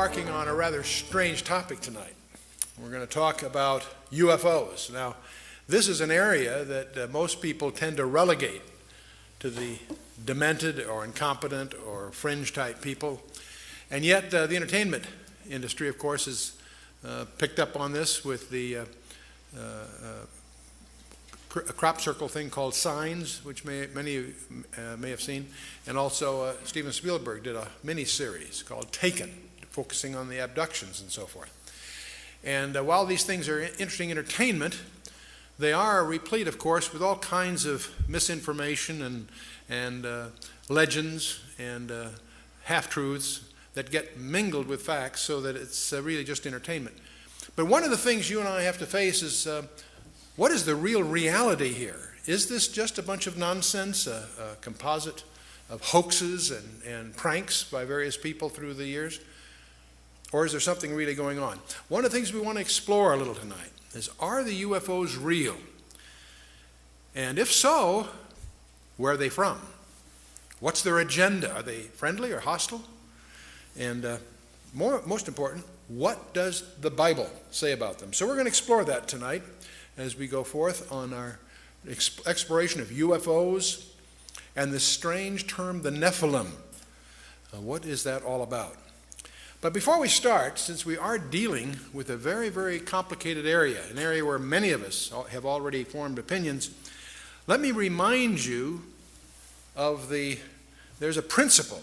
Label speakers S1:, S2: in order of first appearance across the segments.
S1: embarking on a rather strange topic tonight. We're going to talk about UFOs. Now, this is an area that most people tend to relegate to the demented or incompetent or fringe-type people. And yet, the entertainment industry, of course, has picked up on this with the a crop circle thing called Signs, which many of you may have seen, and also Steven Spielberg did a mini-series called Taken, focusing on the abductions and so forth. And while these things are interesting entertainment, they are replete, of course, with all kinds of misinformation and legends and half-truths that get mingled with facts so that it's really just entertainment. But one of the things you and I have to face is what is the real reality here? Is this just a bunch of nonsense, a composite of hoaxes and pranks by various people through the years? Or is there something really going on? One of the things we want to explore a little tonight is, are the UFOs real? And if so, where are they from? What's their agenda? Are they friendly or hostile? And most important, what does the Bible say about them? So we're going to explore that tonight as we go forth on our exploration of UFOs and this strange term, the Nephilim. What is that all about? But before we start, since we are dealing with a very, very complicated area, an area where many of us have already formed opinions, let me remind you of there's a principle.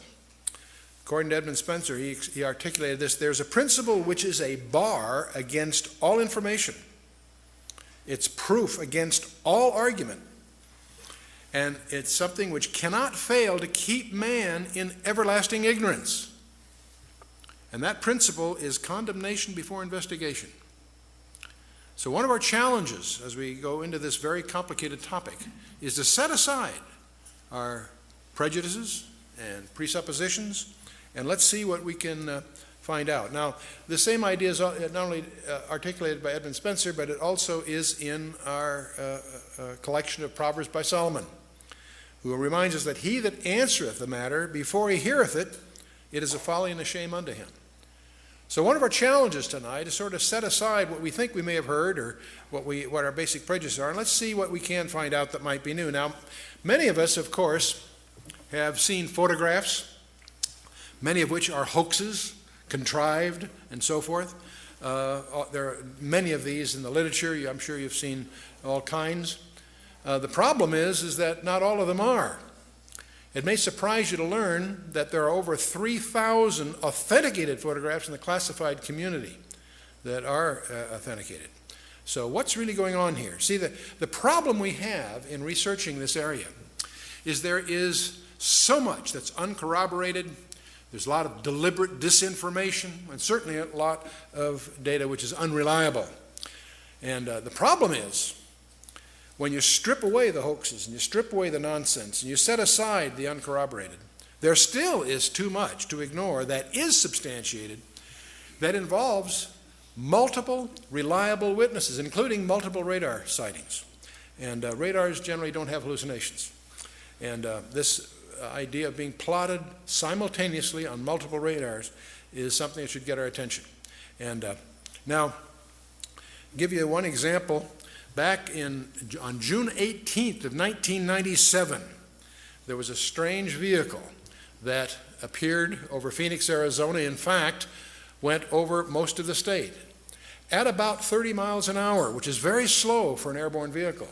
S1: According to Edmund Spencer, he articulated this: there's a principle which is a bar against all information. It's proof against all argument. And it's something which cannot fail to keep man in everlasting ignorance. And that principle is condemnation before investigation. So one of our challenges as we go into this very complicated topic is to set aside our prejudices and presuppositions, and let's see what we can find out. Now, the same idea is not only articulated by Edmund Spencer, but it also is in our collection of Proverbs by Solomon, who reminds us that he that answereth the matter before he heareth it, it is a folly and a shame unto him. So one of our challenges tonight is sort of set aside what we think we may have heard or what our basic prejudices are, and let's see what we can find out that might be new. Now, many of us, of course, have seen photographs, many of which are hoaxes, contrived, and so forth. There are many of these in the literature. I'm sure you've seen all kinds. The problem is that not all of them are. It may surprise you to learn that there are over 3,000 authenticated photographs in the classified community that are authenticated. So what's really going on here? See, the problem we have in researching this area is there is so much that's uncorroborated. There's a lot of deliberate disinformation, and certainly a lot of data which is unreliable. And the problem is, when you strip away the hoaxes and you strip away the nonsense and you set aside the uncorroborated, there still is too much to ignore that is substantiated, that involves multiple reliable witnesses, including multiple radar sightings. And radars generally don't have hallucinations. And this idea of being plotted simultaneously on multiple radars is something that should get our attention. And now, give you one example. Back on June 18th of 1997, there was a strange vehicle that appeared over Phoenix, Arizona. In fact, went over most of the state at about 30 miles an hour, which is very slow for an airborne vehicle.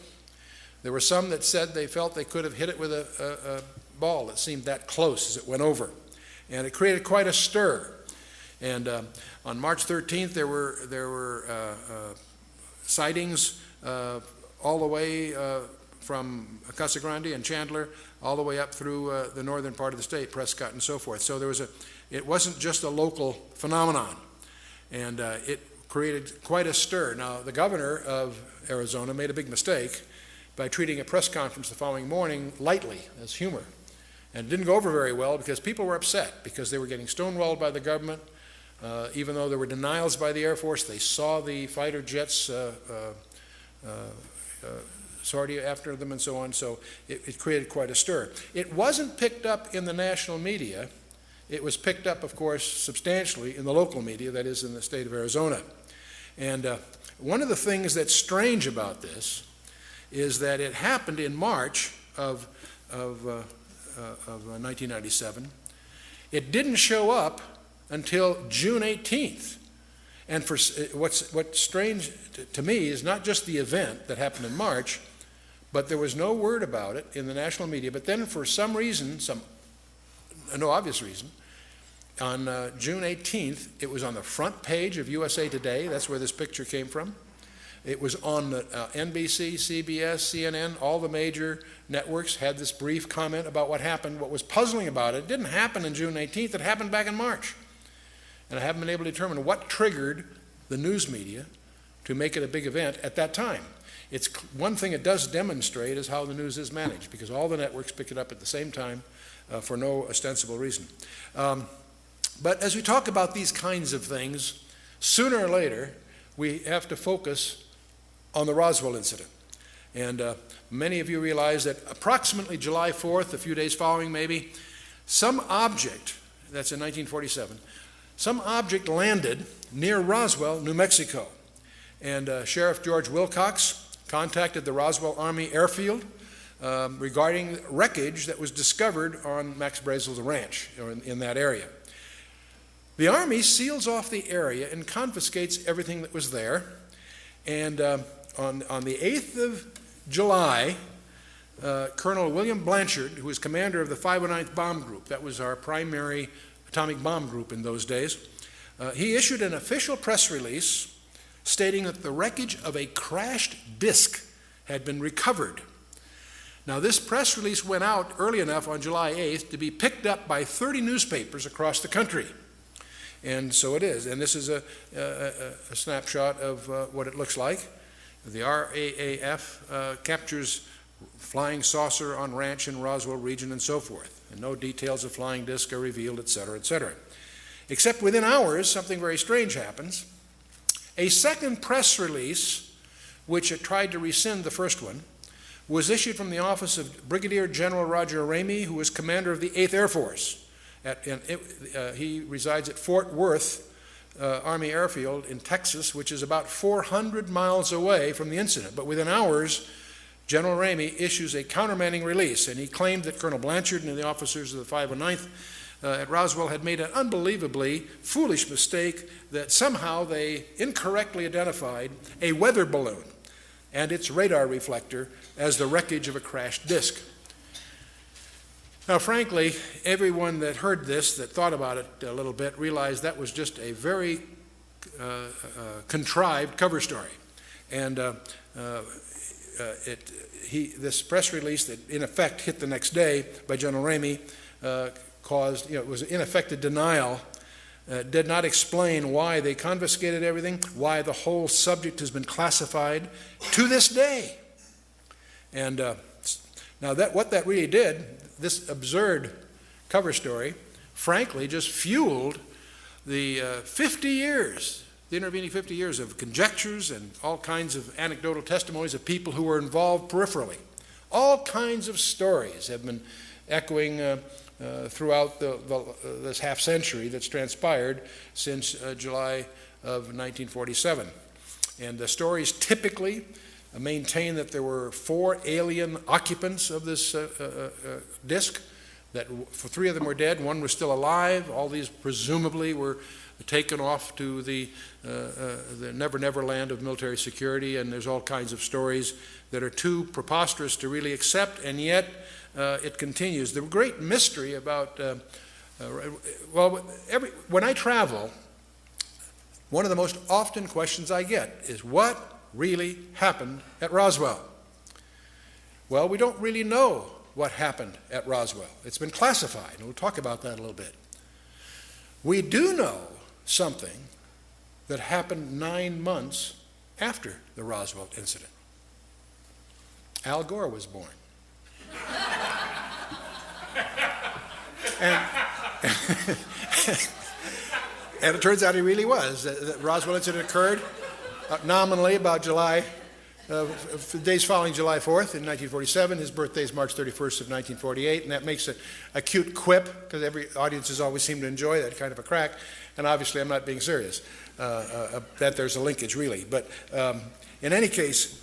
S1: There were some that said they felt they could have hit it with a ball that seemed that close as it went over. And it created quite a stir. And on March 13th, there were sightings all the way from Casa Grande and Chandler all the way up through the northern part of the state, Prescott and so forth. So it wasn't just a local phenomenon. And it created quite a stir. Now, the governor of Arizona made a big mistake by treating a press conference the following morning lightly, as humor. And it didn't go over very well because people were upset because they were getting stonewalled by the government. Even though there were denials by the Air Force, they saw the fighter jets sortie after them and so on. So it created quite a stir. It wasn't picked up in the national media it was picked up, of course, substantially in the local media, that is in the state of Arizona. And one of the things that's strange about this is that it happened in March of 1997. It didn't show up until June 18th. And what's strange to me is not just the event that happened in March, but there was no word about it in the national media. But then for some reason, no obvious reason, on June 18th, it was on the front page of USA Today. That's where this picture came from. It was on the NBC, CBS, CNN, all the major networks had this brief comment about what happened. What was puzzling about it didn't happen on June 18th, it happened back in March. And I haven't been able to determine what triggered the news media to make it a big event at that time. It's one thing it does demonstrate is how the news is managed, because all the networks pick it up at the same time for no ostensible reason. But as we talk about these kinds of things, sooner or later, we have to focus on the Roswell incident. And many of you realize that approximately July 4th, a few days following maybe, some object, that's in 1947, some object landed near Roswell, New Mexico. And Sheriff George Wilcox contacted the Roswell Army Airfield regarding wreckage that was discovered on Max Brazel's ranch, or in that area. The Army seals off the area and confiscates everything that was there. And on the 8th of July, Colonel William Blanchard, who was commander of the 509th Bomb Group, that was our primary atomic bomb group in those days, he issued an official press release stating that the wreckage of a crashed disk had been recovered. Now, this press release went out early enough on July 8th to be picked up by 30 newspapers across the country. And so it is. And this is a snapshot of what it looks like. The RAAF captures flying saucer on ranch in Roswell region and so forth. And no details of flying disc are revealed, et cetera, et cetera. Except within hours, something very strange happens. A second press release, which had tried to rescind the first one, was issued from the office of Brigadier General Roger Ramey, who was commander of the 8th Air Force. He resides at Fort Worth Army Airfield in Texas, which is about 400 miles away from the incident. But within hours, General Ramey issues a countermanding release, and he claimed that Colonel Blanchard and the officers of the 509th at Roswell had made an unbelievably foolish mistake that somehow they incorrectly identified a weather balloon and its radar reflector as the wreckage of a crashed disk. Now, frankly, everyone that heard this, that thought about it a little bit, realized that was just a very contrived cover story. And this press release that in effect hit the next day by General Ramey caused, it was in effect a denial, did not explain why they confiscated everything, why the whole subject has been classified to this day. And now what that really did, this absurd cover story, frankly, just fueled the 50 years, the intervening 50 years of conjectures and all kinds of anecdotal testimonies of people who were involved peripherally. All kinds of stories have been echoing throughout this half century that's transpired since July of 1947. And the stories typically maintain that there were 4 alien occupants of this disk, that 3 of them were dead, 1 was still alive. All these presumably were taken off to the never land of military security, and there's all kinds of stories that are too preposterous to really accept, and yet it continues. The great mystery about, when I travel, one of the most often questions I get is, what really happened at Roswell? Well, we don't really know what happened at Roswell. It's been classified, and we'll talk about that a little bit. We do know something that happened 9 months after the Roswell incident. Al Gore was born. And it turns out he really was. The Roswell incident occurred nominally about July the days following July 4th in 1947. His birthday is March 31st of 1948, and that makes it a cute quip, because every audiences always seem to enjoy that kind of a crack, and obviously I'm not being serious, that there's a linkage really. But in any case,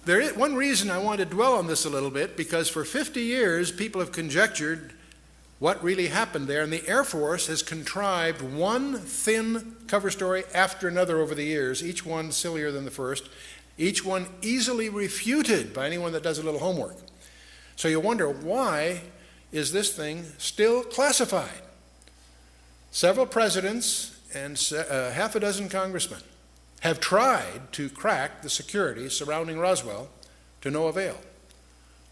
S1: there is one reason I want to dwell on this a little bit, because for 50 years people have conjectured what really happened there, and the Air Force has contrived one thin cover story after another over the years, each one sillier than the first, each one easily refuted by anyone that does a little homework. So you wonder, why is this thing still classified? Several presidents and half a dozen congressmen have tried to crack the security surrounding Roswell to no avail.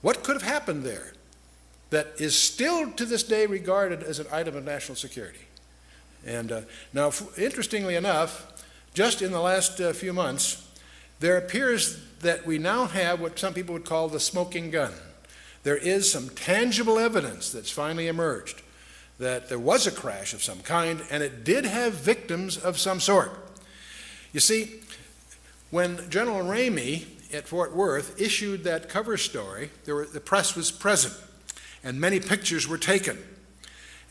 S1: What could have happened there that is still to this day regarded as an item of national security? And now, interestingly enough, just in the last few months, there appears that we now have what some people would call the smoking gun. There is some tangible evidence that's finally emerged that there was a crash of some kind, and it did have victims of some sort. You see, when General Ramey at Fort Worth issued that cover story, the press was present, and many pictures were taken.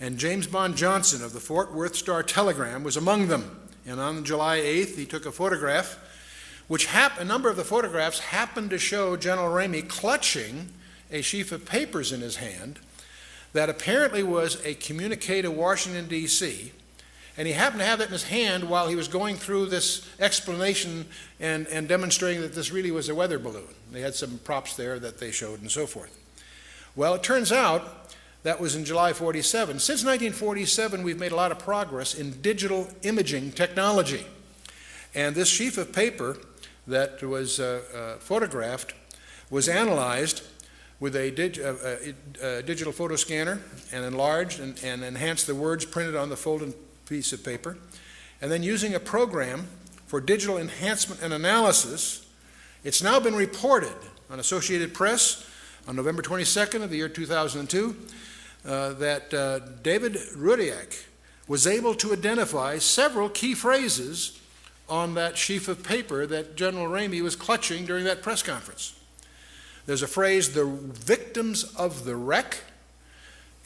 S1: And James Bond Johnson of the Fort Worth Star-Telegram was among them. And on July 8th, he took a photograph, which a number of the photographs happened to show General Ramey clutching a sheaf of papers in his hand that apparently was a communique to Washington, D.C., and he happened to have that in his hand while he was going through this explanation and demonstrating that this really was a weather balloon. They had some props there that they showed and so forth. Well, it turns out that was in July 47. Since 1947, we've made a lot of progress in digital imaging technology. And this sheaf of paper that was photographed was analyzed with a digital photo scanner and enlarged and enhanced the words printed on the folded piece of paper. And then using a program for digital enhancement and analysis, it's now been reported on Associated Press on November 22nd of the year 2002 that David Rudiak was able to identify several key phrases on that sheaf of paper that General Ramey was clutching during that press conference. There's a phrase, the victims of the wreck,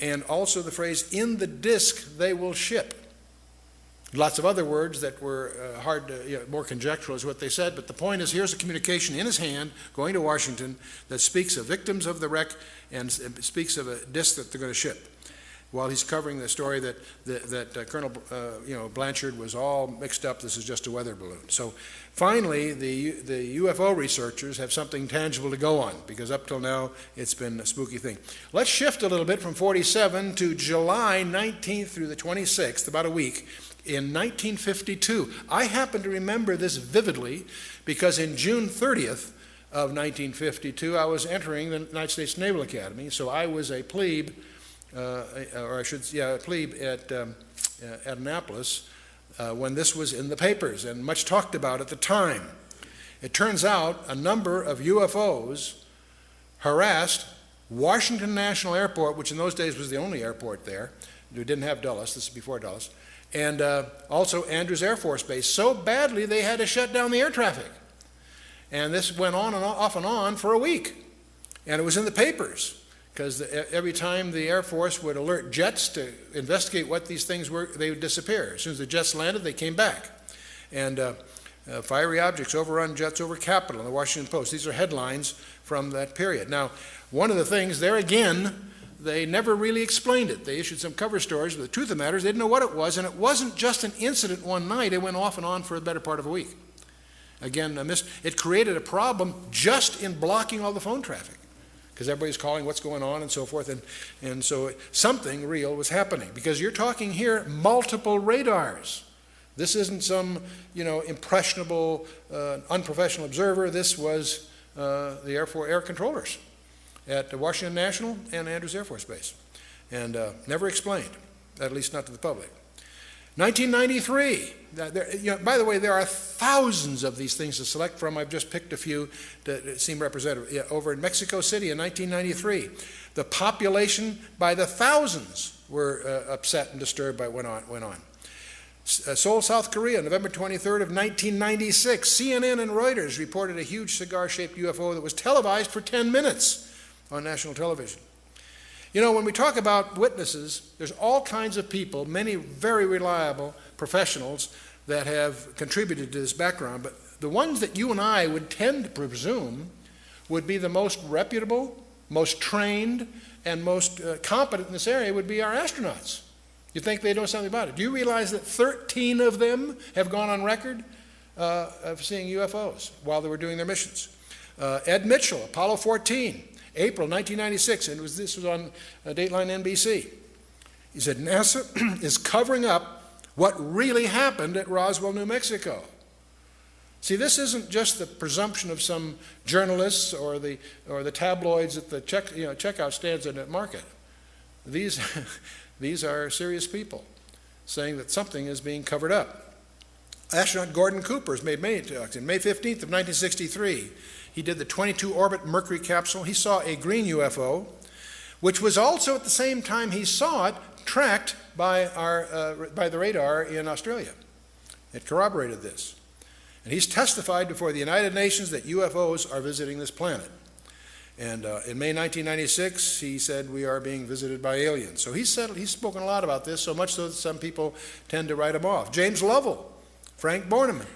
S1: and also the phrase, in the disk they will ship. Lots of other words that were hard to, more conjectural is what they said, but the point is, here's a communication in his hand going to Washington that speaks of victims of the wreck and speaks of a disk that they're going to ship, while he's covering the story that Colonel Blanchard was all mixed up. This is just a weather balloon. So finally, the UFO researchers have something tangible to go on, because up till now it's been a spooky thing. Let's shift a little bit from 47 to July 19th through the 26th, about a week, in 1952. I happen to remember this vividly because in June 30th of 1952, I was entering the United States Naval Academy, so I was a plebe, a plebe at Annapolis when this was in the papers and much talked about at the time. It turns out a number of UFOs harassed Washington National Airport, which in those days was the only airport there. We didn't have Dulles, this is before Dulles, and also Andrews Air Force Base, so badly they had to shut down the air traffic. And this went on and off and on for a week. And it was in the papers, because every time the Air Force would alert jets to investigate what these things were, they would disappear. As soon as the jets landed, they came back. And fiery objects overrun jets over Capitol in the Washington Post. These are headlines from that period. Now, one of the things, there again, they never really explained it. They issued some cover stories, but the truth of the matter is they didn't know what it was, and it wasn't just an incident one night. It went off and on for the better part of a week. Again, it created a problem just in blocking all the phone traffic, because everybody's calling what's going on and so forth, and so something real was happening, because you're talking here multiple radars. This isn't some impressionable, unprofessional observer. This was the air controllers at Washington National and Andrews Air Force Base, and never explained, at least not to the public. 1993, by the way, there are thousands of these things to select from. I've just picked a few that seem representative. Over in Mexico City in 1993, the population by the thousands were upset and disturbed by what went on. Seoul, South Korea, November 23rd of 1996. CNN and Reuters reported a huge cigar-shaped UFO that was televised for 10 minutes on national television. You know, when we talk about witnesses, there's all kinds of people, many very reliable professionals that have contributed to this background, but the ones that you and I would tend to presume would be the most reputable, most trained, and most competent in this area would be our astronauts. You think they know something about it. Do you realize that 13 of them have gone on record of seeing UFOs while they were doing their missions? Ed Mitchell, Apollo 14, April 1996, and this was on Dateline NBC. He said, NASA is covering up what really happened at Roswell, New Mexico. See, this isn't just the presumption of some journalists or the tabloids at the checkout stands in that market. These are serious people saying that something is being covered up. Astronaut Gordon Cooper has made many talks. In May 15th of 1963, he did the 22-orbit Mercury capsule. He saw a green UFO, which was also at the same time he saw it tracked by the radar in Australia. It corroborated this. And he's testified before the United Nations that UFOs are visiting this planet. And in May 1996, he said, we are being visited by aliens. So he's spoken a lot about this, so much so that some people tend to write him off. James Lovell, Frank Borman,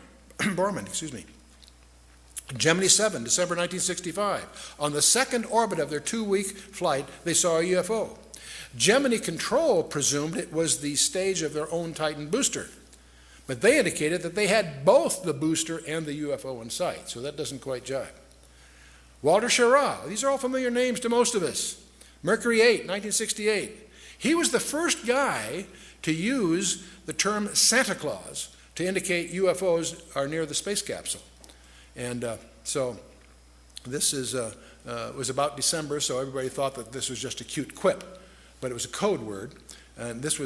S1: Gemini 7, December 1965. On the second orbit of their 2-week flight, they saw a UFO. Gemini Control presumed it was the stage of their own Titan booster. But they indicated that they had both the booster and the UFO in sight, so that doesn't quite jive. Walter Schirra, these are all familiar names to most of us. Mercury 8, 1968. He was the first guy to use the term Santa Claus to indicate UFOs are near the space capsule. And so this was about December, so everybody thought that this was just a cute quip, but it was a code word. And it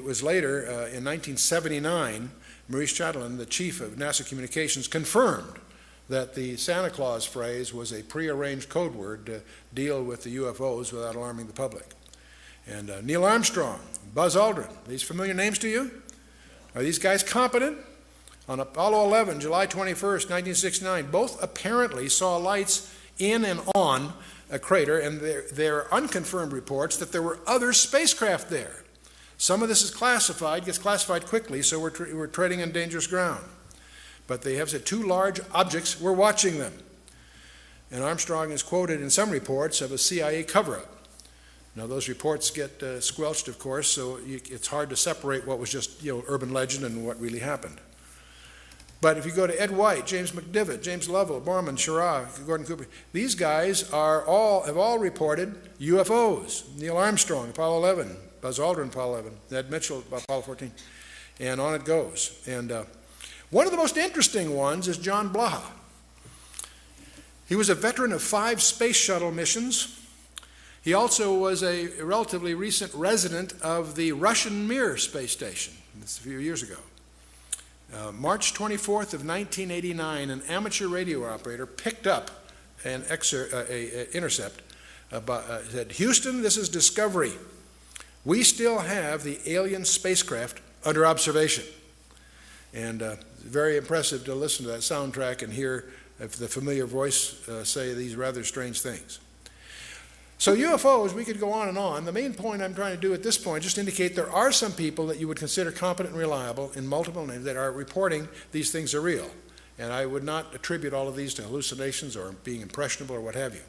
S1: was later, in 1979, Maurice Chatelain, the chief of NASA Communications, confirmed that the Santa Claus phrase was a prearranged code word to deal with the UFOs without alarming the public. And Neil Armstrong, Buzz Aldrin, these familiar names to you? Are these guys competent? On Apollo 11, July 21st, 1969, both apparently saw lights in and on a crater, and there are unconfirmed reports that there were other spacecraft there. Some of this is classified, gets classified quickly, so we're treading on dangerous ground. But they have said 2 large objects, we're watching them. And Armstrong is quoted in some reports of a CIA cover-up. Now those reports get squelched, of course, so it's hard to separate what was just urban legend and what really happened. But if you go to Ed White, James McDivitt, James Lovell, Borman, Schirra, Gordon Cooper, these guys have all reported UFOs. Neil Armstrong, Apollo 11, Buzz Aldrin, Apollo 11, Ed Mitchell, Apollo 14, and on it goes. And one of the most interesting ones is John Blaha. He was a veteran of 5 space shuttle missions. He also was a relatively recent resident of the Russian Mir space station. This a few years ago. March 24th of 1989, an amateur radio operator picked up an intercept. Said, Houston, this is Discovery. We still have the alien spacecraft under observation. And very impressive to listen to that soundtrack and hear the familiar voice say these rather strange things. So UFOs, we could go on and on. The main point I'm trying to do at this point, just indicate there are some people that you would consider competent and reliable in multiple names that are reporting these things are real. And I would not attribute all of these to hallucinations or being impressionable or what have you.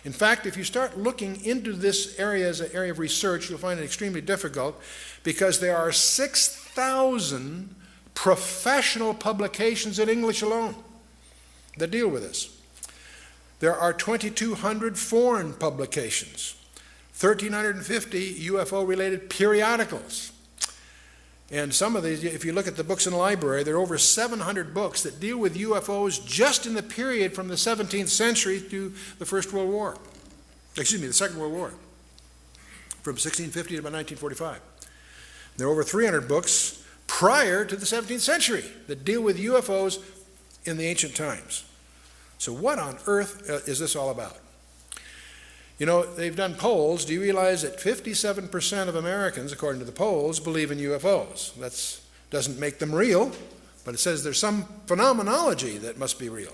S1: In fact, if you start looking into this area as an area of research, you'll find it extremely difficult because there are 6,000 professional publications in English alone that deal with this. There are 2,200 foreign publications, 1,350 UFO-related periodicals. And some of these, if you look at the books in the library, there are over 700 books that deal with UFOs just in the period from the 17th century to the Second World War, from 1650 to about 1945. There are over 300 books prior to the 17th century that deal with UFOs in the ancient times. So what on earth is this all about? You know, they've done polls. Do you realize that 57% of Americans, according to the polls, believe in UFOs? That's Doesn't make them real, but it says there's some phenomenology that must be real,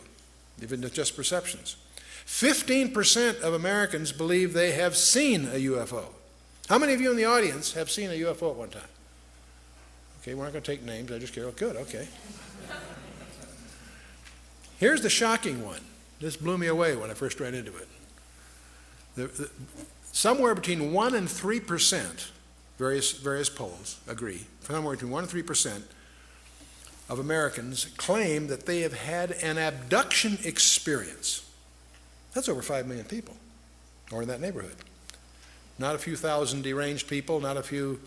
S1: even if just perceptions. 15% of Americans believe they have seen a UFO. How many of you in the audience have seen a UFO at one time? Okay, we're not going to take names. I just care. Oh, good, okay. Here's the shocking one. This blew me away when I first ran into it. Somewhere between 1 and 3%, various polls agree, somewhere between 1 and 3% of Americans claim that they have had an abduction experience. That's over 5 million people, or in that neighborhood. Not a few thousand deranged people, not a few,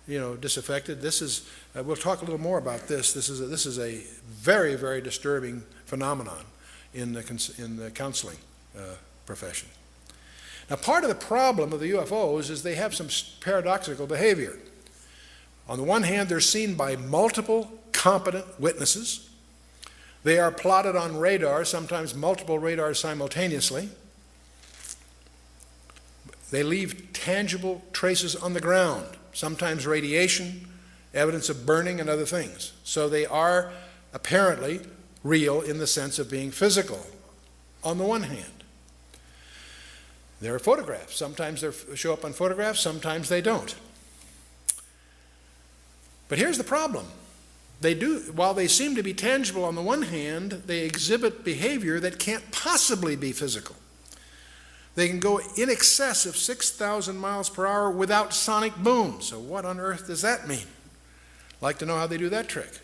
S1: disaffected. This is, we'll talk a little more about this. This is a very, very disturbing phenomenon in the counseling profession. Now, part of the problem of the UFOs is they have some paradoxical behavior. On the one hand, they're seen by multiple competent witnesses. They are plotted on radar, sometimes multiple radars simultaneously. They leave tangible traces on the ground, sometimes radiation, evidence of burning, and other things. So they are apparently real in the sense of being physical, on the one hand. There are photographs. Sometimes they show up on photographs, sometimes they don't. But here's the problem. While they seem to be tangible on the one hand, they exhibit behavior that can't possibly be physical. They can go in excess of 6,000 miles per hour without sonic boom. So what on earth does that mean? I'd like to know how they do that trick.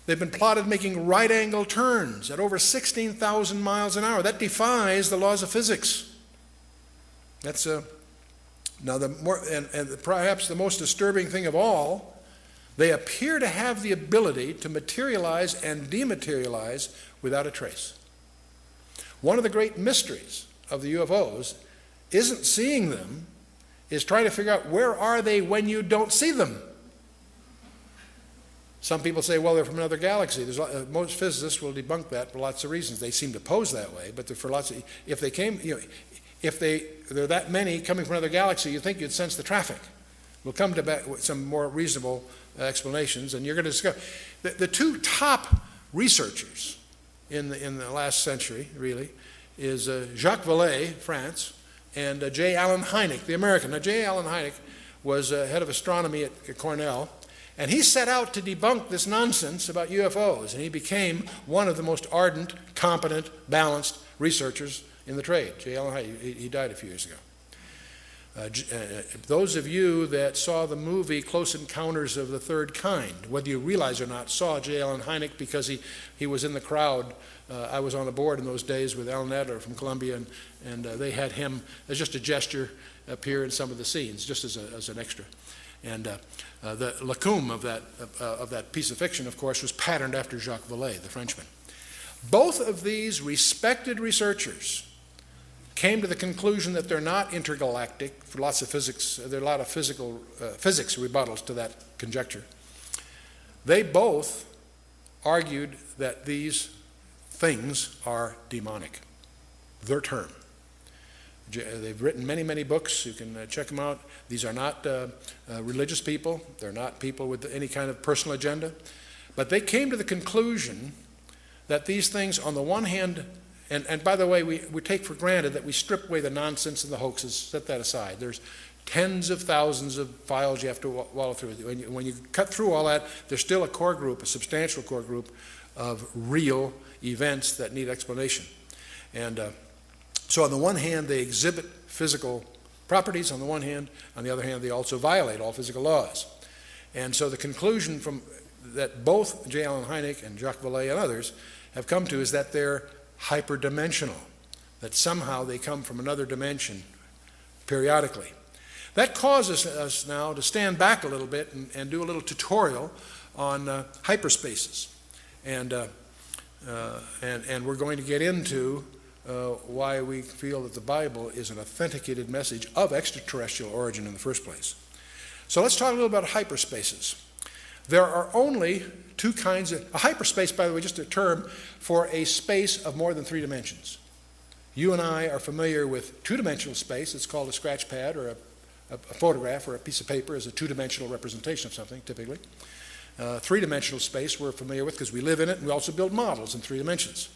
S1: They've been plotted making right-angle turns at over 16,000 miles an hour. That defies the laws of physics. That's now perhaps the most disturbing thing of all. They appear to have the ability to materialize and dematerialize without a trace. One of the great mysteries of the UFOs isn't seeing them, is trying to figure out where are they when you don't see them. Some people say, well, they're from another galaxy. Most physicists will debunk that for lots of reasons. They seem to pose that way, but for lots of, if they came, if there are that many coming from another galaxy, you'd think you'd sense the traffic. We'll come to some more reasonable explanations, and you're going to discover the two top researchers in the last century, really, is Jacques Vallée, France, and J. Allen Hynek, the American. Now, J. Allen Hynek was head of astronomy at Cornell, and he set out to debunk this nonsense about UFOs, and he became one of the most ardent, competent, balanced researchers in the trade. J. Allen Hynek, he died a few years ago. Those of you that saw the movie Close Encounters of the Third Kind, whether you realize or not, saw J. Allen Hynek because he was in the crowd. I was on a board in those days with Alan Adler from Columbia, and they had him as just a gesture appear in some of the scenes, just as an extra. And the lacune of that piece of fiction, of course, was patterned after Jacques Vallée, the Frenchman. Both of these respected researchers came to the conclusion that they're not intergalactic for lots of physics. There are a lot of physics rebuttals to that conjecture. They both argued that these things are demonic. Their term. They've written many, many books. You can check them out. These are not religious people. They're not people with any kind of personal agenda. But they came to the conclusion that these things, on the one hand, and by the way, we take for granted that we strip away the nonsense and the hoaxes, set that aside. There's tens of thousands of files you have to wallow through. When you cut through all that, there's still a core group, a substantial core group of real events that need explanation. And so on the one hand, they exhibit physical properties on the one hand. On the other hand, they also violate all physical laws. And so the conclusion that both J. Allen Hynek and Jacques Vallée and others have come to is that they're hyperdimensional, that somehow they come from another dimension periodically. That causes us now to stand back a little bit and do a little tutorial on hyperspaces. And we're going to get into why we feel that the Bible is an authenticated message of extraterrestrial origin in the first place. So let's talk a little about hyperspaces. There are only two kinds of... A hyperspace, by the way, just a term for a space of more than 3 dimensions. You and I are familiar with two-dimensional space. It's called a scratch pad, or a photograph or a piece of paper is a two-dimensional representation of something, typically. Three-dimensional space we're familiar with because we live in it, and we also build models in 3 dimensions.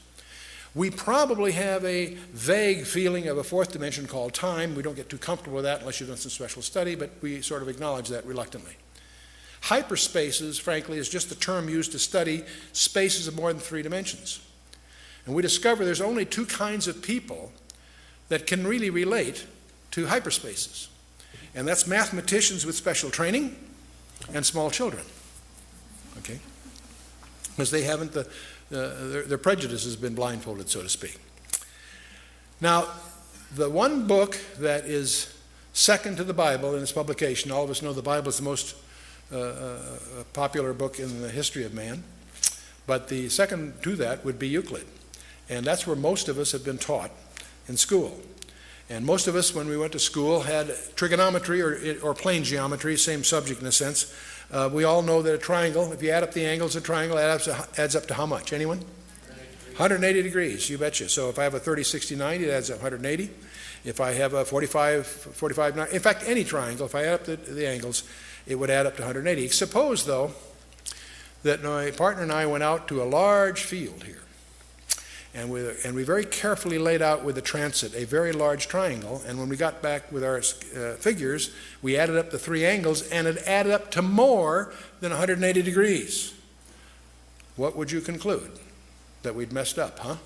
S1: We probably have a vague feeling of a 4th dimension called time. We don't get too comfortable with that unless you've done some special study, but we sort of acknowledge that reluctantly. Hyperspaces, frankly, is just the term used to study spaces of more than 3 dimensions. And we discover there's only 2 kinds of people that can really relate to hyperspaces. And that's mathematicians with special training and small children. Okay? Because they haven't, their prejudice has been blindfolded, so to speak. Now, the one book that is second to the Bible in its publication, all of us know the Bible is the most popular book in the history of man, but the second to that would be Euclid. And that's where most of us have been taught in school. And most of us, when we went to school, had trigonometry or plane geometry, same subject in a sense. We all know that a triangle, if you add up the angles of a triangle, adds up to how much? Anyone? 180 degrees, you betcha. So if I have a 30, 60, 90, it adds up 180. If I have a 45, 90, in fact, any triangle, if I add up the angles, it would add up to 180. Suppose, though, that my partner and I went out to a large field here, and we very carefully laid out with the transit a very large triangle, and when we got back with our figures, we added up the 3 angles, and it added up to more than 180 degrees. What would you conclude? That we'd messed up, huh?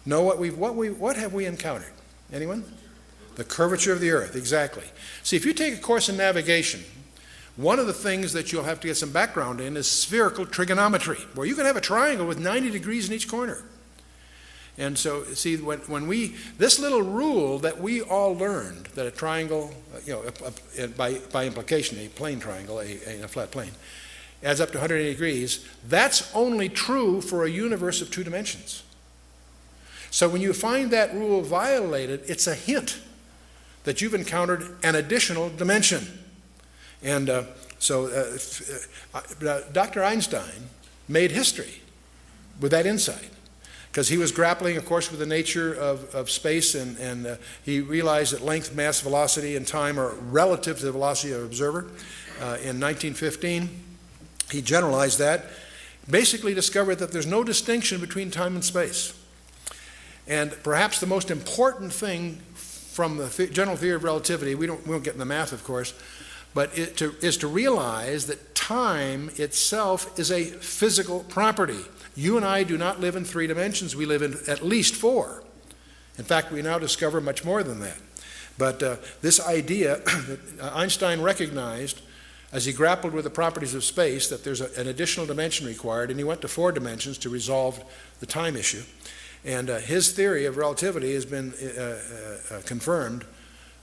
S1: No, what have we encountered? Anyone? The curvature of the earth, exactly. See, if you take a course in navigation, one of the things that you'll have to get some background in is spherical trigonometry, where you can have a triangle with 90 degrees in each corner. And so, see, this little rule that we all learned, that a triangle, by implication, a plane triangle, a flat plane, adds up to 180 degrees, that's only true for a universe of 2 dimensions. So when you find that rule violated, it's a hint that you've encountered an additional dimension. And Dr. Einstein made history with that insight, because he was grappling, of course, with the nature of space, and he realized that length, mass, velocity, and time are relative to the velocity of an observer. In 1915, he generalized that, basically discovered that there's no distinction between time and space. And perhaps the most important thing from the general theory of relativity, we won't get in the math, of course, but is to realize that time itself is a physical property. You and I do not live in 3 dimensions. We live in at least 4. In fact, we now discover much more than that. But this idea that Einstein recognized as he grappled with the properties of space, that there's an additional dimension required, and he went to 4 dimensions to resolve the time issue. And his theory of relativity has been confirmed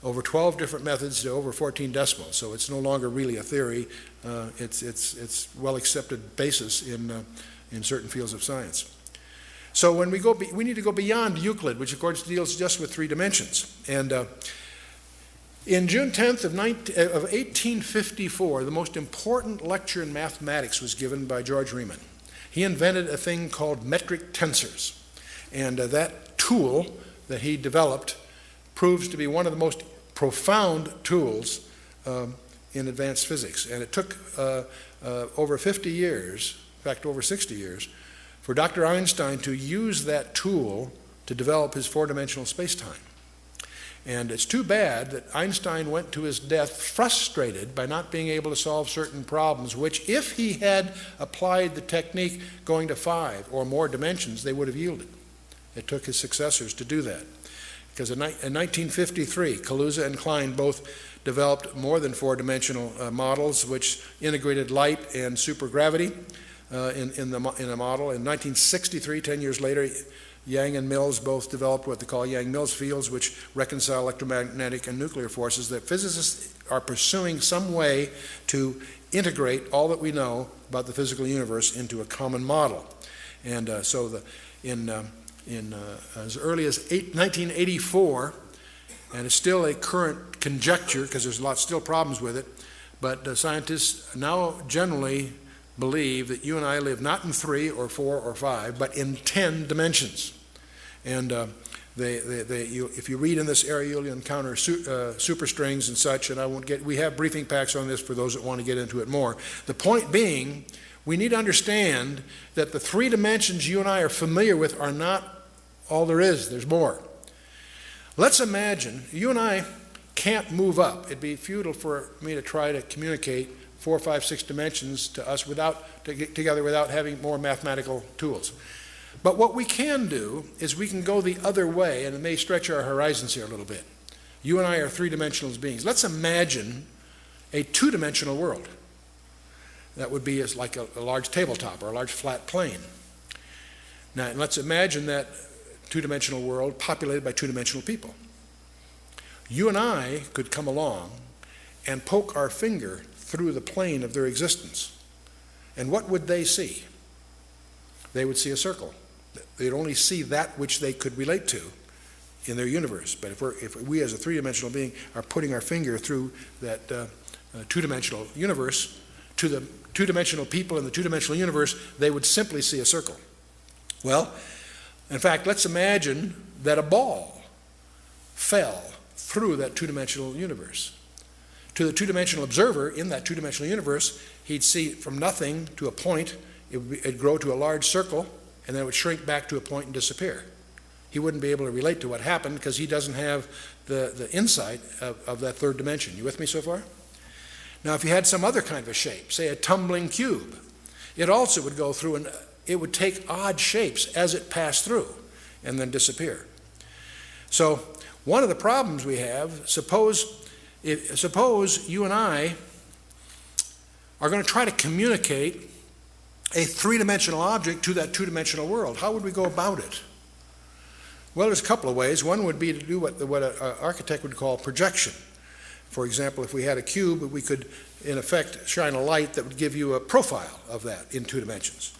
S1: over 12 different methods to over 14 decimals. So it's no longer really a theory. It's well-accepted basis in certain fields of science. So when we need to go beyond Euclid, which of course deals just with 3 dimensions. And in June 10th of 1854, the most important lecture in mathematics was given by George Riemann. He invented a thing called metric tensors. And that tool that he developed proves to be one of the most profound tools in advanced physics. And it took over 50 years, in fact over 60 years, for Dr. Einstein to use that tool to develop his 4-dimensional space-time. And it's too bad that Einstein went to his death frustrated by not being able to solve certain problems, which if he had applied the technique going to 5 or more dimensions, they would have yielded. It took his successors to do that. Because in 1953, Kaluza and Klein both developed more than 4-dimensional models which integrated light and supergravity in a model. In 1963, 10 years later, Yang and Mills both developed what they call Yang-Mills fields, which reconcile electromagnetic and nuclear forces. That physicists are pursuing some way to integrate all that we know about the physical universe into a common model. And so as early as 1984, and it's still a current conjecture because there's still problems with it, but scientists now generally believe that you and I live not in 3 or 4 or 5, but in 10 dimensions. And If you read in this area, you'll encounter superstrings and such, and we have briefing packs on this for those that want to get into it more. The point being, we need to understand that the three dimensions you and I are familiar with are not all there is. There's more. Let's imagine you and I can't move up. It'd be futile for me to try to communicate 4, 5, 6 dimensions to us together without having more mathematical tools. But what we can do is we can go the other way, and it may stretch our horizons here a little bit. You and I are three-dimensional beings. Let's imagine a two-dimensional world. That would be like a large tabletop or a large flat plane. Now, let's imagine that two-dimensional world populated by two-dimensional people. You and I could come along and poke our finger through the plane of their existence. And what would they see? They would see a circle. They'd only see that which they could relate to in their universe. But if we as a three-dimensional being are putting our finger through that two-dimensional universe to the two-dimensional people in the two-dimensional universe, they would simply see a circle. Well, in fact, let's imagine that a ball fell through that two-dimensional universe. To the two-dimensional observer in that two-dimensional universe, he'd see from nothing to a point. It'd grow to a large circle, and then it would shrink back to a point and disappear. He wouldn't be able to relate to what happened because he doesn't have the insight of that third dimension. You with me so far? Now, if you had some other kind of a shape, say a tumbling cube, it also would go through, and it would take odd shapes as it passed through and then disappear. So one of the problems we have, suppose you and I are going to try to communicate a three-dimensional object to that two-dimensional world. How would we go about it? Well, there's a couple of ways. One would be to do what an architect would call projection. For example, if we had a cube, we could, in effect, shine a light that would give you a profile of that in 2 dimensions.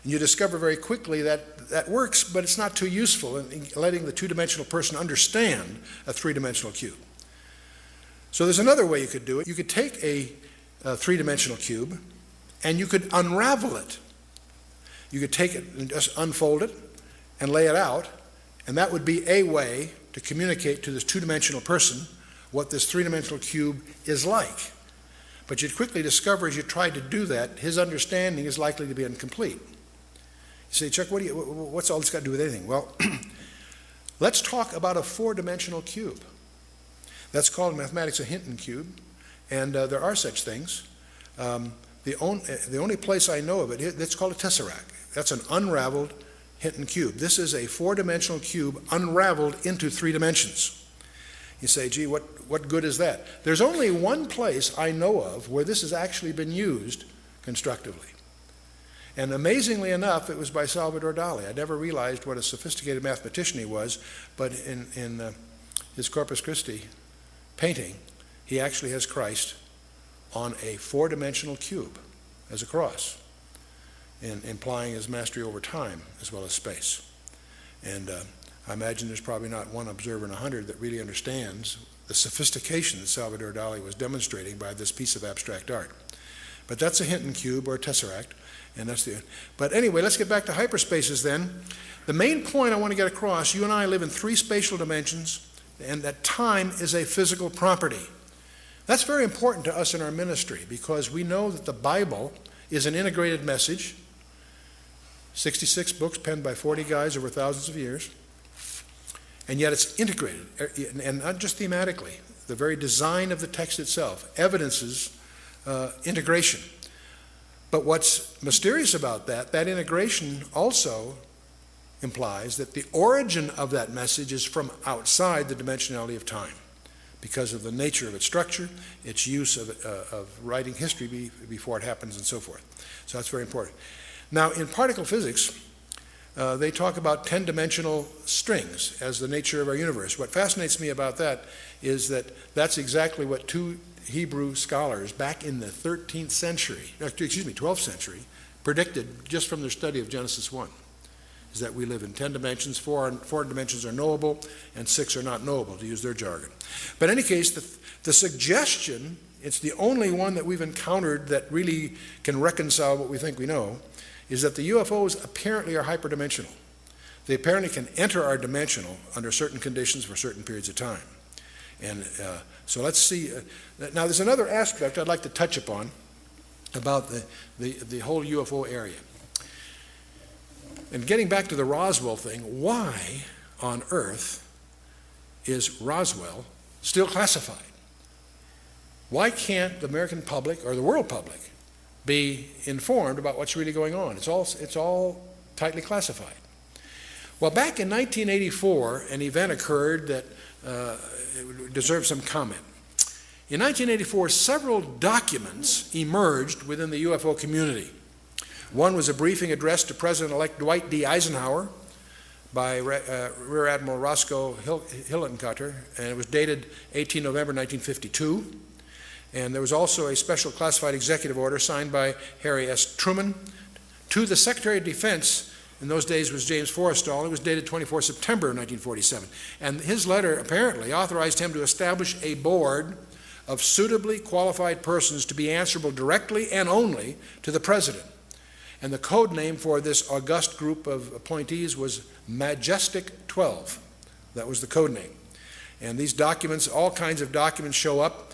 S1: And you discover very quickly that that works, but it's not too useful in letting the two-dimensional person understand a three-dimensional cube. So there's another way you could do it. You could take a three-dimensional cube and you could unravel it. You could take it and just unfold it and lay it out, and that would be a way to communicate to this two-dimensional person what this three-dimensional cube is like. But you'd quickly discover as you tried to do that, his understanding is likely to be incomplete. You say, Chuck, what's all this got to do with anything? Well, let's talk about a four-dimensional cube. That's called in mathematics a Hinton cube, and there are such things. The only place I know of it, it's called a Tesseract. That's an unraveled Hinton cube. This is a four-dimensional cube unraveled into 3 dimensions. You say, gee, what good is that? There's only one place I know of where this has actually been used constructively. And amazingly enough, it was by Salvador Dali. I never realized what a sophisticated mathematician he was, but in his Corpus Christi painting, he actually has Christ on a four-dimensional cube as a cross, implying his mastery over time as well as space. And I imagine there's probably not one observer in 100 that really understands the sophistication that Salvador Dali was demonstrating by this piece of abstract art. But that's a Hinton cube or a Tesseract, and that's the. But anyway, let's get back to hyperspaces then. The main point I want to get across: you and I live in 3 spatial dimensions, and that time is a physical property. That's very important to us in our ministry because we know that the Bible is an integrated message. 66 books penned by 40 guys over thousands of years. And yet it's integrated, and not just thematically. The very design of the text itself evidences integration. But what's mysterious about that integration also implies that the origin of that message is from outside the dimensionality of time because of the nature of its structure, its use of writing history before it happens, and so forth. So that's very important. Now, in particle physics, they talk about 10-dimensional strings as the nature of our universe. What fascinates me about that is that that's exactly what 2 Hebrew scholars back in the 12th century, predicted just from their study of Genesis 1, is that we live in 10 dimensions, 4 dimensions are knowable, and 6 are not knowable, to use their jargon. But in any case, the suggestion, it's the only one that we've encountered that really can reconcile what we think we know, is that the UFOs apparently are hyperdimensional. They apparently can enter our dimensional under certain conditions for certain periods of time. And so let's see. Now there's another aspect I'd like to touch upon about the whole UFO area. And getting back to the Roswell thing, why on earth is Roswell still classified? Why can't the American public or the world public be informed about what's really going on? It's all tightly classified. Well, back in 1984, an event occurred that deserves some comment. In 1984, several documents emerged within the UFO community. One was a briefing addressed to President-elect Dwight D. Eisenhower by Rear Admiral Roscoe Hillenkotter, and it was dated 18 November 1952. And there was also a special classified executive order signed by Harry S. Truman to the Secretary of Defense. In those days was James Forrestal. It was dated 24 September of 1947. And his letter apparently authorized him to establish a board of suitably qualified persons to be answerable directly and only to the President. And the code name for this august group of appointees was Majestic 12. That was the code name. And these documents, all kinds of documents show up,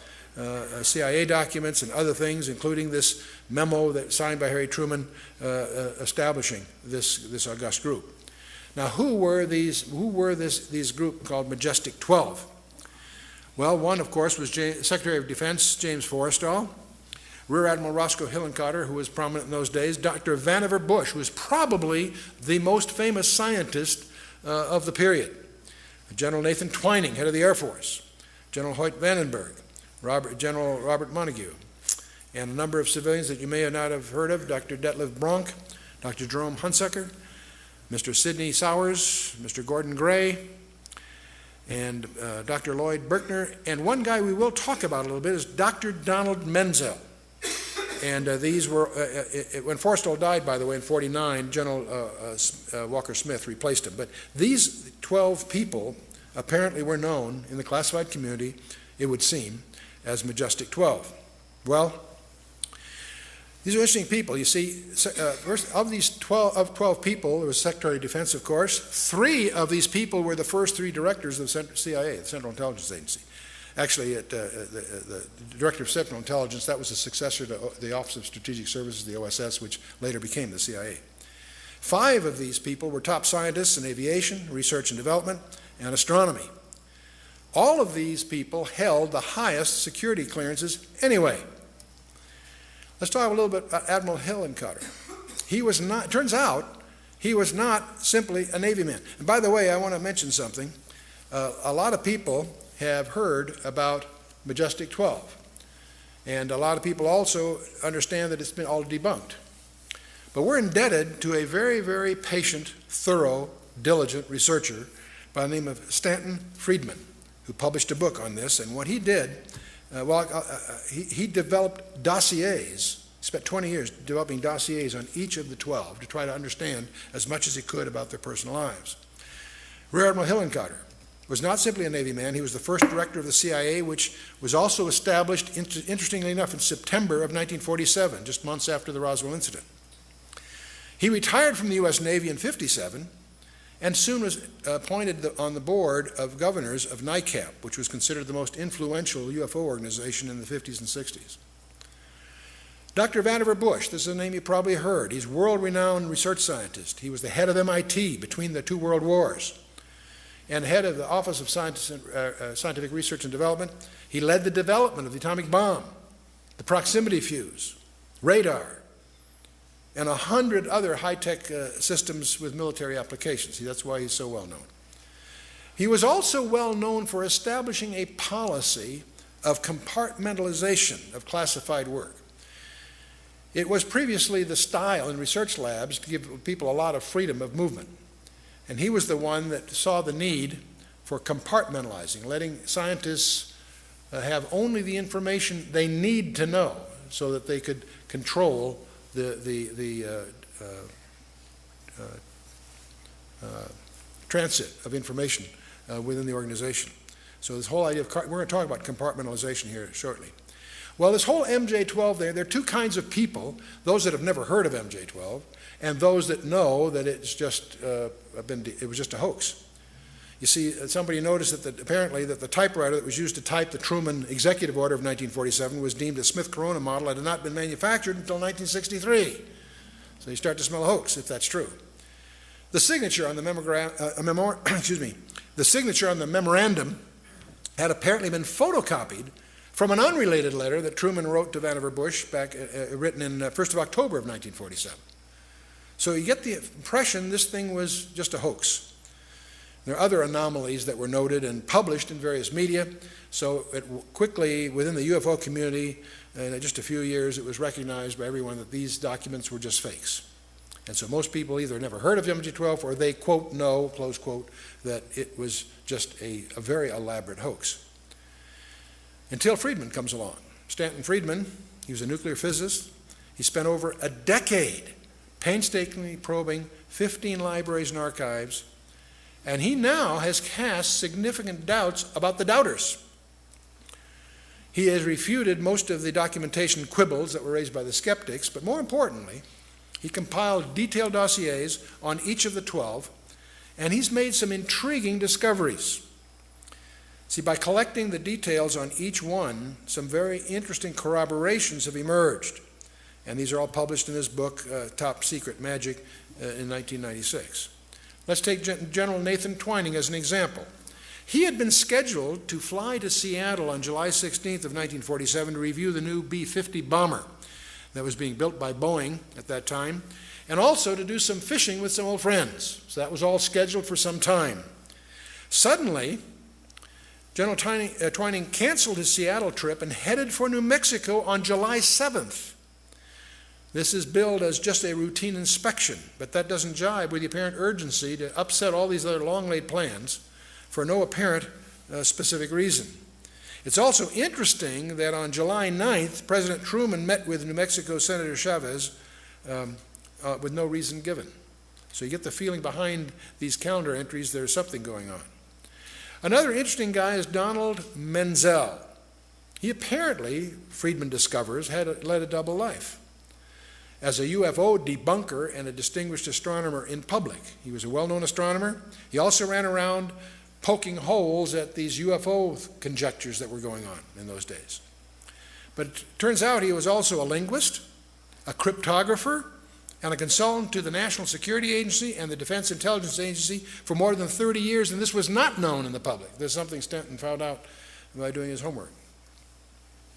S1: CIA documents and other things, including this memo that signed by Harry Truman establishing this august group. Now, who were these group called Majestic 12? Well, one, of course, was Secretary of Defense James Forrestal, Rear Admiral Roscoe Hillenkotter, who was prominent in those days, Dr. Vannevar Bush, who was probably the most famous scientist of the period, General Nathan Twining, head of the Air Force, General Hoyt Vandenberg, General Robert Montague, and a number of civilians that you may not have heard of, Dr. Detlev Bronk, Dr. Jerome Hunsucker, Mr. Sidney Sowers, Mr. Gordon Gray, and Dr. Lloyd Berkner, and one guy we will talk about a little bit is Dr. Donald Menzel. And these were, when Forrestal died, by the way, in 1949, General Walker Smith replaced him. But these 12 people apparently were known in the classified community, it would seem, as Majestic 12. Well, these are interesting people. You see, first, of these 12 people, there was Secretary of Defense, of course. 3 of these people were the first 3 directors of the CIA, the Central Intelligence Agency. Actually, the Director of Central Intelligence, that was the successor to the Office of Strategic Services, the OSS, which later became the CIA. 5 of these people were top scientists in aviation, research and development, and astronomy. All of these people held the highest security clearances anyway. Let's talk a little bit about Admiral Hillenkotter. He was not, turns out, he was not simply a Navy man. And by the way, I want to mention something. A lot of people have heard about Majestic 12. And a lot of people also understand that it's been all debunked. But we're indebted to a very, very patient, thorough, diligent researcher by the name of Stanton Friedman, who published a book on this. And what he did, he developed dossiers. He spent 20 years developing dossiers on each of the 12 to try to understand as much as he could about their personal lives. Rear Admiral Hillenkotter was not simply a Navy man. He was the first director of the CIA, which was also established, interestingly enough, in September of 1947, just months after the Roswell incident. He retired from the U.S. Navy in 1957 and soon was appointed on the board of governors of NICAP, which was considered the most influential UFO organization in the 50s and 60s. Dr. Vannevar Bush, this is a name you probably heard. He's a world-renowned research scientist. He was the head of MIT between the 2 world wars and head of the Office of Scientific Research and Development. He led the development of the atomic bomb, the proximity fuse, radar, and 100 other high-tech systems with military applications. See, that's why he's so well known. He was also well known for establishing a policy of compartmentalization of classified work. It was previously the style in research labs to give people a lot of freedom of movement. And he was the one that saw the need for compartmentalizing, letting scientists have only the information they need to know so that they could control the transit of information within the organization. So this whole idea of, we're going to talk about compartmentalization here shortly. Well, this whole MJ-12 there are two kinds of people, those that have never heard of MJ-12 and those that know that it's just it was just a hoax. You see, somebody noticed that apparently that the typewriter that was used to type the Truman Executive Order of 1947 was deemed a Smith Corona model that had not been manufactured until 1963. So you start to smell a hoax if that's true. The signature on the the signature on the memorandum had apparently been photocopied from an unrelated letter that Truman wrote to Vannevar Bush back written in 1st of October of 1947. So you get the impression this thing was just a hoax. There are other anomalies that were noted and published in various media, so it quickly, within the UFO community, in just a few years, it was recognized by everyone that these documents were just fakes. And so most people either never heard of MJ-12 or they, quote, know, close quote, that it was just a very elaborate hoax. Until Friedman comes along. Stanton Friedman, he was a nuclear physicist. He spent over a decade painstakingly probing 15 libraries and archives, and he now has cast significant doubts about the doubters. He has refuted most of the documentation quibbles that were raised by the skeptics, but more importantly, he compiled detailed dossiers on each of the 12, and he's made some intriguing discoveries. See, by collecting the details on each one, some very interesting corroborations have emerged. And these are all published in his book, Top Secret Magic, in 1996. Let's take General Nathan Twining as an example. He had been scheduled to fly to Seattle on July 16th of 1947 to review the new B-50 bomber that was being built by Boeing at that time, and also to do some fishing with some old friends. So that was all scheduled for some time. Suddenly, General Twining canceled his Seattle trip and headed for New Mexico on July 7th. This is billed as just a routine inspection, but that doesn't jibe with the apparent urgency to upset all these other long-laid plans for no apparent specific reason. It's also interesting that on July 9th, President Truman met with New Mexico Senator Chavez with no reason given. So you get the feeling behind these calendar entries there's something going on. Another interesting guy is Donald Menzel. He apparently, Friedman discovers, led a double life. As a UFO debunker and a distinguished astronomer in public, he was a well-known astronomer. He also ran around poking holes at these UFO conjectures that were going on in those days. But it turns out he was also a linguist, a cryptographer, and a consultant to the National Security Agency and the Defense Intelligence Agency for more than 30 years, and this was not known in the public. There's something Stanton found out by doing his homework.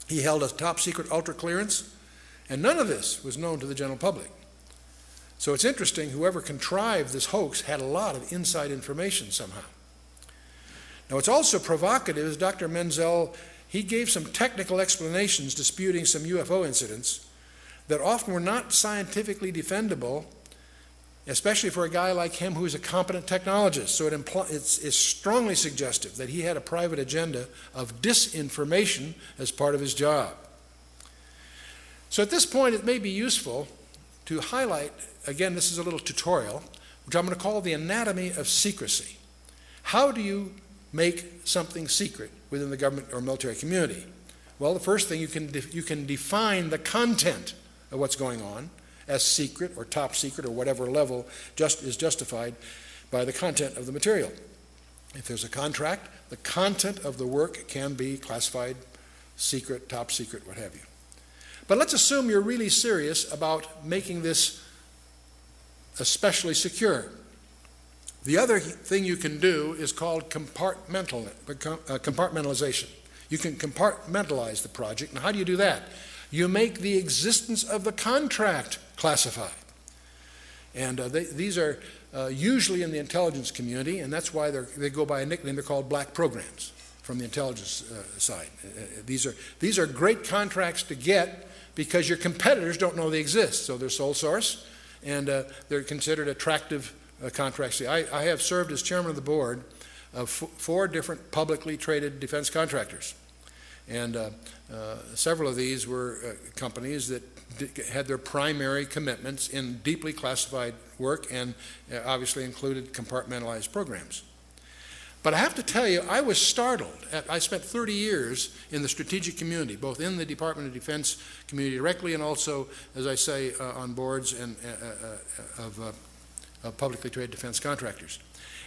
S1: He held a top-secret ultra clearance, and none of this was known to the general public. So it's interesting, whoever contrived this hoax had a lot of inside information somehow. Now what's also provocative is Dr. Menzel, he gave some technical explanations disputing some UFO incidents that often were not scientifically defendable, especially for a guy like him who's a competent technologist. So it's strongly suggestive that he had a private agenda of disinformation as part of his job. So at this point, it may be useful to highlight, again, this is a little tutorial, which I'm going to call the anatomy of secrecy. How do you make something secret within the government or military community? Well, the first thing, you can define the content of what's going on as secret or top secret or whatever level is justified by the content of the material. If there's a contract, the content of the work can be classified secret, top secret, what have you. But let's assume you're really serious about making this especially secure. The other thing you can do is called compartmentalization. You can compartmentalize the project. Now, how do you do that? You make the existence of the contract classified. And these are usually in the intelligence community, and that's why they go by a nickname. They're called black programs from the intelligence side. These are great contracts to get because your competitors don't know they exist. So they're sole source, and they're considered attractive contracts. I have served as chairman of the board of 4 different publicly traded defense contractors. And several of these were companies that had their primary commitments in deeply classified work and obviously included compartmentalized programs. But I have to tell you, I was startled. I spent 30 years in the strategic community, both in the Department of Defense community directly and also, as I say, on boards and, of publicly traded defense contractors.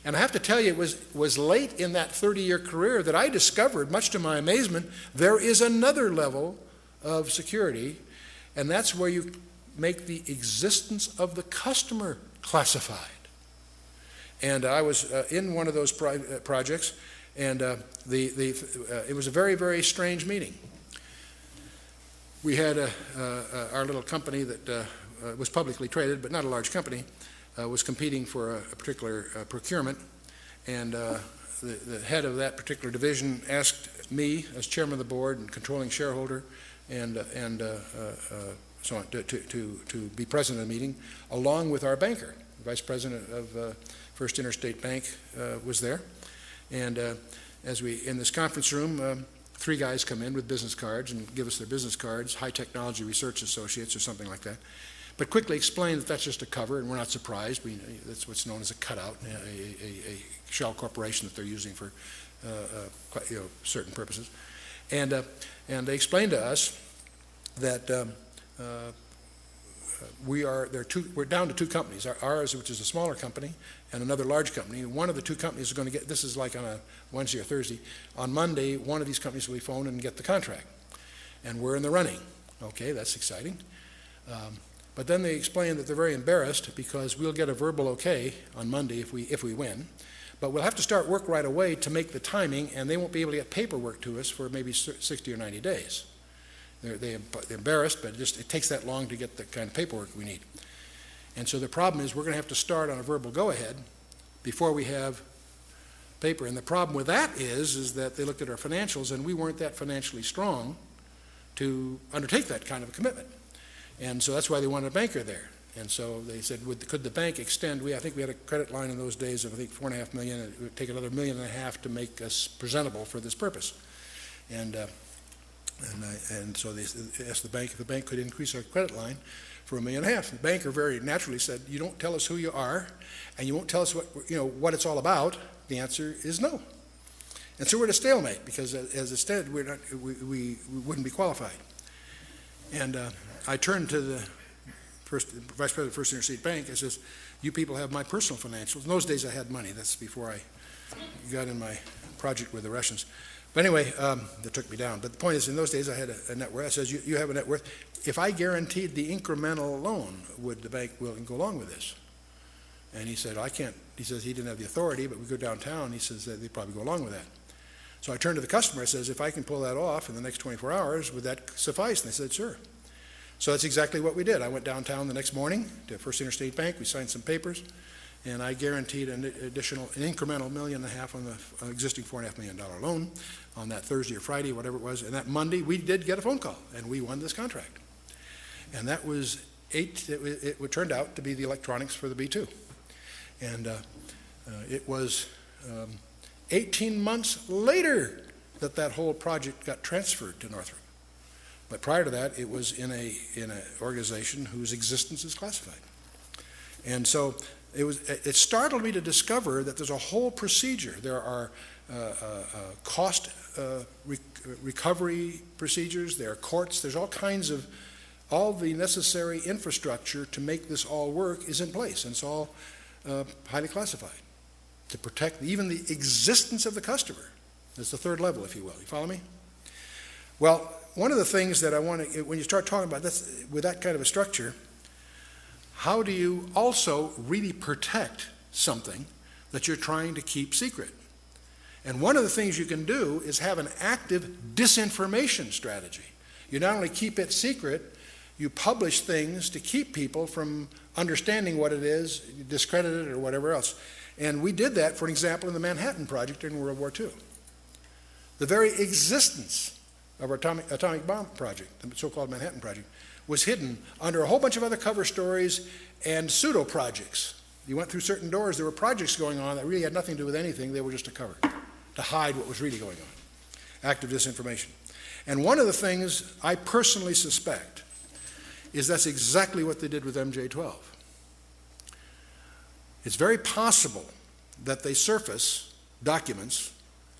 S1: And I have to tell you, it was late in that 30-year career that I discovered, much to my amazement, there is another level of security, and that's where you make the existence of the customer classified. And I was in one of those projects, and it was a very, very strange meeting. We had our little company that was publicly traded, but not a large company, was competing for a particular procurement, and the head of that particular division asked me, as chairman of the board and controlling shareholder, and so on, to be present in the meeting, along with our banker. The vice president of First Interstate Bank was there, and as we in this conference room, 3 guys come in with business cards and give us their business cards, High Technology Research Associates or something like that, but quickly explain that that's just a cover, and we're not surprised. That's what's known as a cutout, a shell corporation that they're using for certain purposes, and they explained to us that. We're down to 2 companies, ours, which is a smaller company, and another large company. One of the 2 companies is going to get, this is like on a Wednesday or Thursday, on Monday, one of these companies will be phoned and get the contract. And we're in the running. Okay, that's exciting. But then they explain that they're very embarrassed because we'll get a verbal okay on Monday if we win, but we'll have to start work right away to make the timing, and they won't be able to get paperwork to us for maybe 60 or 90 days. They're embarrassed, but it takes that long to get the kind of paperwork we need. And so the problem is we're going to have to start on a verbal go-ahead before we have paper. And the problem with that is that they looked at our financials, and we weren't that financially strong to undertake that kind of a commitment. And so that's why they wanted a banker there. And so they said, could the bank extend? I think we had a credit line in those days of, I think, $4.5 million. It would take another $1.5 million to make us presentable for this purpose. And so they asked the bank if the bank could increase our credit line for $1.5 million. The banker very naturally said, "You don't tell us who you are, and you won't tell us what it's all about." The answer is no. And so we're at a stalemate because, as it stood, we wouldn't be qualified. And I turned to the vice president of First Interstate Bank and says, "You people have my personal financials." In those days, I had money. That's before I got in my project with the Russians. But anyway, that took me down. But the point is, in those days, I had a net worth. I says, you have a net worth. If I guaranteed the incremental loan, would the bank willing to go along with this? And he said, I can't. He says he didn't have the authority, but we go downtown. He says that they'd probably go along with that. So I turned to the customer. I says, if I can pull that off in the next 24 hours, would that suffice? And they said, sure. So that's exactly what we did. I went downtown the next morning to First Interstate Bank. We signed some papers, and I guaranteed an incremental $1.5 million on the existing $4.5 million loan on that Thursday or Friday, whatever it was. And that Monday, we did get a phone call, and we won this contract. And that was it turned out to be the electronics for the B-2. And it was 18 months later that whole project got transferred to Northrop. But prior to that, it was in an organization whose existence is classified. And so it startled me to discover that there's a whole procedure. There are cost recovery procedures, there are courts, there's all the necessary infrastructure to make this all work is in place, and it's all highly classified to protect even the existence of the customer. That's the third level, if you will. You follow me? Well, one of the things that I want to, when you start talking about this with that kind of a structure, how do you also really protect something that you're trying to keep secret? And one of the things you can do is have an active disinformation strategy. You not only keep it secret, you publish things to keep people from understanding what it is, discredit it or whatever else. And we did that, for example, in the Manhattan Project during World War II. The very existence of our atomic bomb project, the so-called Manhattan Project, was hidden under a whole bunch of other cover stories and pseudo-projects. You went through certain doors, there were projects going on that really had nothing to do with anything, they were just a cover, to hide what was really going on. Active disinformation. And one of the things I personally suspect is that's exactly what they did with MJ-12. It's very possible that they surface documents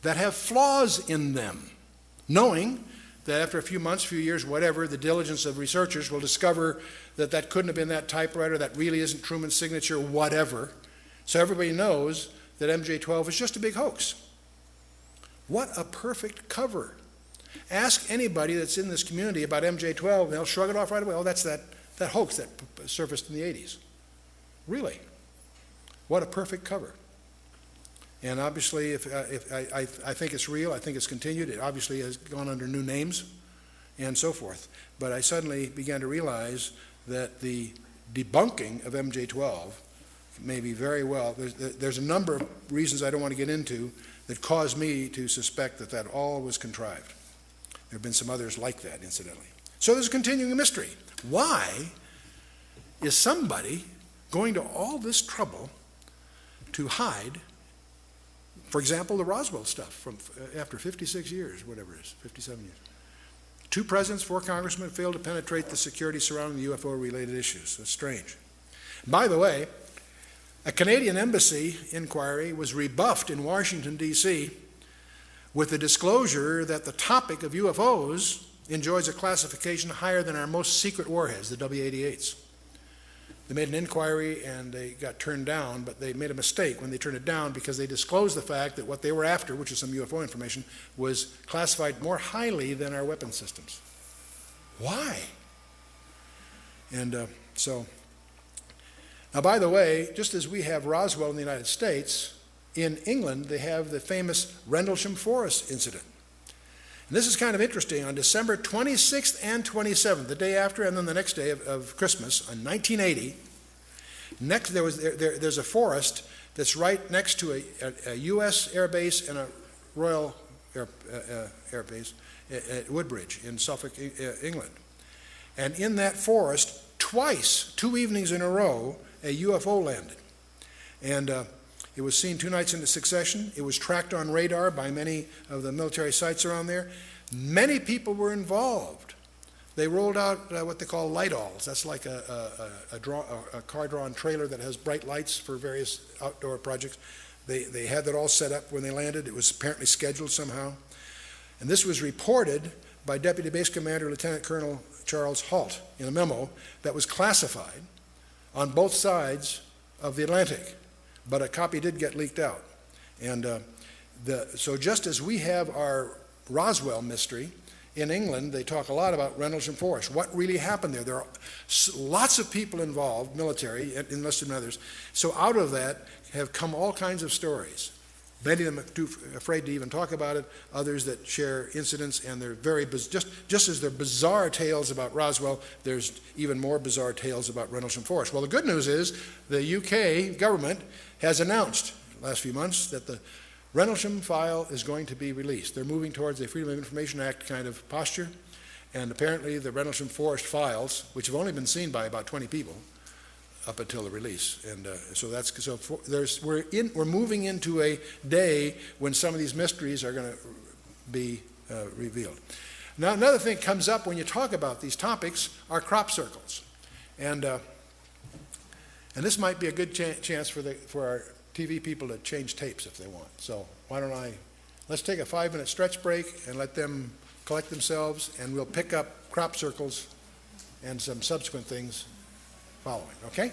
S1: that have flaws in them, knowing that after a few months, few years, whatever, the diligence of researchers will discover that that couldn't have been that typewriter, that really isn't Truman's signature, whatever. So everybody knows that MJ-12 is just a big hoax. What a perfect cover. Ask anybody that's in this community about MJ-12, and they'll shrug it off right away. Oh, that's that hoax that surfaced in the 80s. Really? What a perfect cover. And obviously, if I think it's real, I think it's continued. It obviously has gone under new names and so forth. But I suddenly began to realize that the debunking of MJ-12 may be very well, there's a number of reasons I don't want to get into that caused me to suspect that that all was contrived. There have been some others like that, incidentally. So there's a continuing mystery. Why is somebody going to all this trouble to hide, for example, the Roswell stuff from after 56 years, whatever it is, 57 years? 2 presidents, 4 congressmen failed to penetrate the security surrounding the UFO-related issues. That's strange. By the way, a Canadian embassy inquiry was rebuffed in Washington, D.C. with the disclosure that the topic of UFOs enjoys a classification higher than our most secret warheads, the W-88s. They made an inquiry and they got turned down, but they made a mistake when they turned it down because they disclosed the fact that what they were after, which is some UFO information, was classified more highly than our weapon systems. Why? And now, by the way, just as we have Roswell in the United States, in England they have the famous Rendlesham Forest incident. And this is kind of interesting. On December 26th and 27th, the day after and then the next day of Christmas, in 1980, there's a forest that's right next to a U.S. air base and a Royal Air Base at Woodbridge in Suffolk, England. And in that forest, twice, 2 evenings in a row, a UFO landed. And it was seen 2 nights in succession. It was tracked on radar by many of the military sites around there. Many people were involved. They rolled out what they call light-alls. That's like a car-drawn trailer that has bright lights for various outdoor projects. They had that all set up when they landed. It was apparently scheduled somehow. And this was reported by Deputy Base Commander Lieutenant Colonel Charles Halt in a memo that was classified on both sides of the Atlantic. But a copy did get leaked out. And so just as we have our Roswell mystery, in England they talk a lot about Rendlesham Forest. What really happened there? There are lots of people involved, military, enlisted and others. So out of that have come all kinds of stories. Many of them are too afraid to even talk about it, others that share incidents, and they're very, just as they're bizarre tales about Roswell, there's even more bizarre tales about Rendlesham Forest. Well, the good news is the UK government has announced last few months that the Rendlesham file is going to be released. They're moving towards a Freedom of Information Act kind of posture, and apparently the Rendlesham Forest files, which have only been seen by about 20 people, up until the release, and we're moving into a day when some of these mysteries are going to be revealed. Now, another thing that comes up when you talk about these topics are crop circles, and this might be a good chance for our TV people to change tapes if they want. So why don't let's take a 5-minute stretch break and let them collect themselves, and we'll pick up crop circles and some subsequent things following, okay?